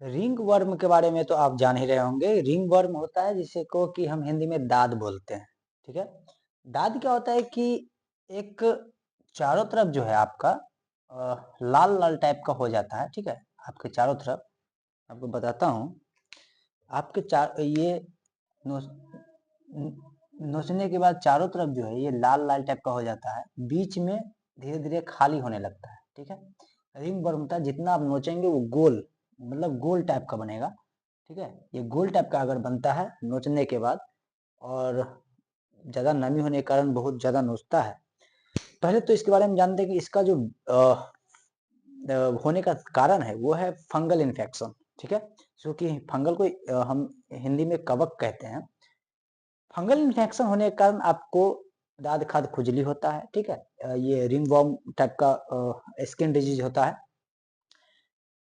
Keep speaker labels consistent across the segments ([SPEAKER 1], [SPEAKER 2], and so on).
[SPEAKER 1] Ring worm के बारे में तो आप जान ही रहे होंगे। रिंग वर्म होता है जिसे को कि हम हिंदी में दाद बोलते हैं। ठीक है, दाद क्या होता है कि एक चारों तरफ जो है आपका लाल लाल टाइप का हो जाता है। ठीक है, आपके चारों तरफ आपको बताता हूँ। आपके चार ये नोच नोचने के बाद चारों तरफ जो है ये लाल लाल टाइप का हो जाता है, बीच में धीरे धीरे खाली होने लगता है। ठीक है, रिंग वर्म होता है, जितना आप नोचेंगे वो गोल, मतलब गोल टाइप का बनेगा। ठीक है, ये गोल टाइप का अगर बनता है नोचने के बाद, और ज्यादा नमी होने के कारण बहुत ज्यादा नोचता है। पहले तो इसके बारे में जानते हैं कि इसका जो होने का कारण है वो है फंगल इन्फेक्शन। ठीक है, जो कि फंगल को हम हिंदी में कवक कहते हैं। फंगल इन्फेक्शन होने के कारण आपको दाद खाद खुजली होता है। ठीक है, ये रिंगवॉर्म टाइप का स्किन डिजीज होता है।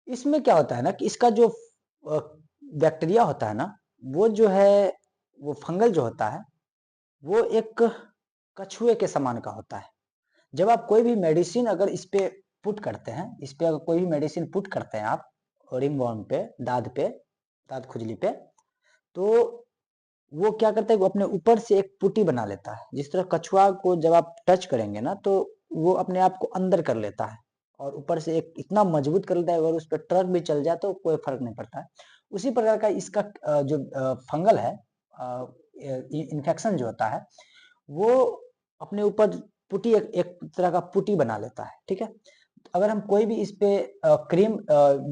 [SPEAKER 1] इसमें क्या होता है ना कि इसका जो बैक्टीरिया होता है ना, वो जो है वो फंगल जो होता है वो एक कछुए के समान का होता है। जब आप कोई भी मेडिसिन अगर इस पे पुट करते हैं, इस पे अगर कोई भी मेडिसिन पुट करते हैं आप रिंगवॉर्म पे, दाद खुजली पे, तो वो क्या करता है, वो अपने ऊपर से एक पुटी बना लेता है। जिस तरह कछुआ को जब आप टच करेंगे ना तो वो अपने आप को अंदर कर लेता है, और ऊपर से एक इतना मजबूत कर लेता है, अगर उस पर ट्रक भी चल जाए तो कोई फर्क नहीं पड़ता है। उसी प्रकार का इसका जो फंगल है, इन्फेक्शन जो होता है, वो अपने ऊपर पुटी एक तरह का पुटी बना लेता है। ठीक है, अगर हम कोई भी इस पे क्रीम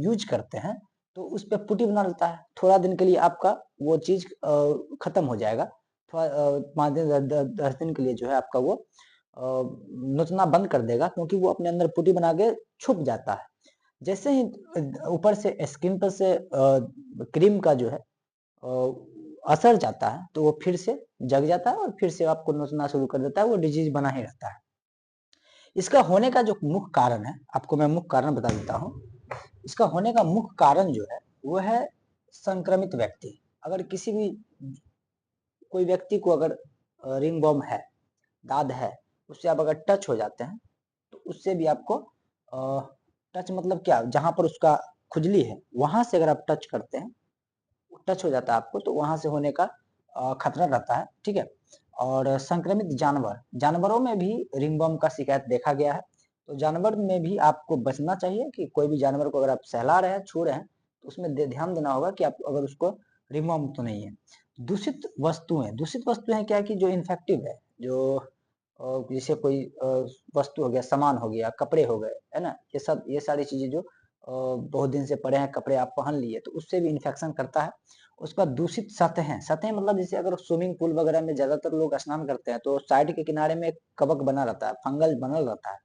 [SPEAKER 1] यूज करते हैं तो उस पे पुटी बना लेता है। थोड़ा दिन के लिए आपका वो चीज खत्म हो जाएगा। थोड़ा 5 दिन 10 दिन के लिए जो है आपका वो नोचना बंद कर देगा, क्योंकि वो अपने अंदर पुटी बना के छुप जाता है। जैसे ही ऊपर से स्किन पर से क्रीम का जो है असर जाता है तो वो फिर से जग जाता है, और फिर से आपको नोचना शुरू कर देता है। वो डिजीज बना ही रहता है। इसका होने का जो मुख्य कारण है, आपको मैं मुख्य कारण बता देता हूँ। इसका होने का मुख्य कारण जो है वो है संक्रमित व्यक्ति। अगर किसी भी कोई व्यक्ति को अगर रिंग बॉम है, दाद है, उससे आप अगर टच हो जाते हैं तो उससे भी आपको टच मतलब क्या, जहां पर उसका खुजली है वहां से अगर आप टच करते हैं, टच हो जाता है आपको, तो वहां से होने का खतरा रहता है। ठीक है, और संक्रमित जानवरों में भी रिंगवर्म का शिकायत देखा गया है। तो जानवर में भी आपको बचना चाहिए कि कोई भी जानवर को अगर आप सहला रहे हैं, छू रहे हैं, तो उसमें ध्यान देना होगा कि आप अगर उसको रिंगवर्म तो नहीं है। दूषित वस्तुएं क्या है कि जो इन्फेक्टिव है, जो जैसे कोई वस्तु हो गया, सामान हो गया, कपड़े हो गए, है ना, ये सारी चीजें जो बहुत दिन से पड़े हैं, कपड़े आप पहन लिए, तो उससे भी इन्फेक्शन करता है। उसका दूषित सतहें मतलब जैसे अगर स्विमिंग पूल वगैरह में ज्यादातर लोग स्नान करते हैं तो साइड के किनारे में एक कवक बना रहता है, फंगल बनल रहता है।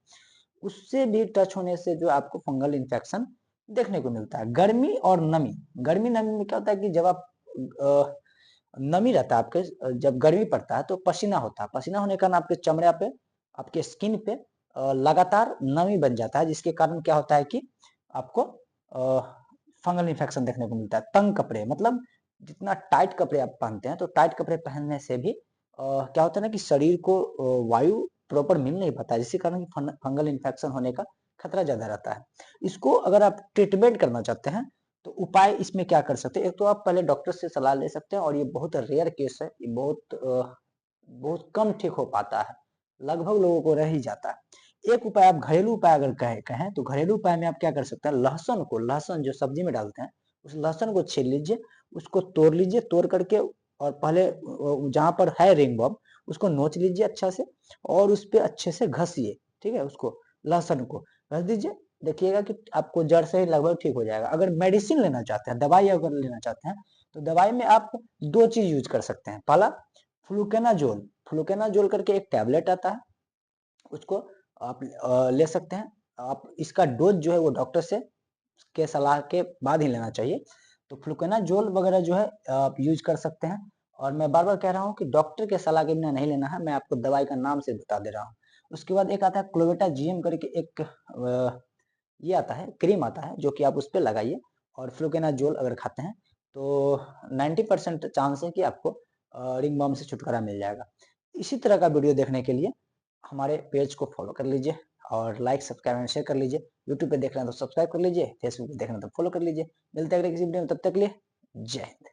[SPEAKER 1] उससे भी टच होने से जो आपको फंगल इन्फेक्शन देखने को मिलता है। गर्मी नमी में क्या होता है कि जब आप नमी रहता है आपके, जब गर्मी पड़ता है तो पसीना होता है। पसीना होने के कारण आपके चमड़ा पे, आपके स्किन पे लगातार नमी बन जाता है, जिसके कारण क्या होता है कि आपको फंगल इन्फेक्शन देखने को मिलता है। तंग कपड़े मतलब जितना टाइट कपड़े आप पहनते हैं, तो टाइट कपड़े पहनने से भी क्या होता है ना कि शरीर को वायु प्रॉपर मिल नहीं पाता है, जिसके कारण फंगल इन्फेक्शन होने का खतरा ज्यादा रहता है। इसको अगर आप ट्रीटमेंट करना चाहते हैं तो उपाय इसमें क्या कर सकते हैं, एक तो आप पहले डॉक्टर से सलाह ले सकते हैं, और ये बहुत रेयर केस है, ये बहुत कम ठीक हो पाता है, लगभग लोगों को रह ही जाता है। एक उपाय आप घरेलू उपाय अगर कहें तो घरेलू उपाय में आप क्या कर सकते हैं, लहसुन जो सब्जी में डालते हैं, उस लहसुन को छील लीजिए, उसको तोड़ लीजिए, तोड़ करके और पहले जहां पर है रिंग बॉम उसको नोच लीजिए अच्छा से, और उस पर अच्छे से घसिए। ठीक है, उसको लहसुन को घस दीजिए, देखिएगा कि आपको जड़ से ही लगभग ठीक हो जाएगा। अगर मेडिसिन लेना चाहते हैं, दवाई अगर लेना चाहते हैं, तो दवाई में आप दो चीज यूज कर सकते हैं। पहला फ्लूकेनाजोल करके एक टैबलेट आता है, उसको आप ले सकते हैं। आप इसका डोज जो है वो डॉक्टर से के सलाह के बाद ही लेना चाहिए। तो फ्लूकेनाजोल वगैरह जो है आप यूज कर सकते हैं। और मैं बार बार कह रहा हूँ कि डॉक्टर के सलाह के बिना नहीं लेना है, मैं आपको दवाई का नाम से बता दे रहा हूँ। उसके बाद एक आता है क्लोवेटा जीएम करके एक ये आता है, क्रीम आता है, जो कि आप उस पर लगाइए, और फ्लूकेनाजोल अगर खाते हैं तो 90% चांस है कि आपको रिंग बम से छुटकारा मिल जाएगा। इसी तरह का वीडियो देखने के लिए हमारे पेज को फॉलो कर लीजिए। और लाइक सब्सक्राइब एंड शेयर कर लीजिए। यूट्यूब पे देख रहे हैं तो सब्सक्राइब कर लीजिए, फेसबुक पे देख रहे हैं तो फॉलो कर लीजिए। मिलते हैं अगले किसी वीडियो में, तब तक के लिए जय हिंद।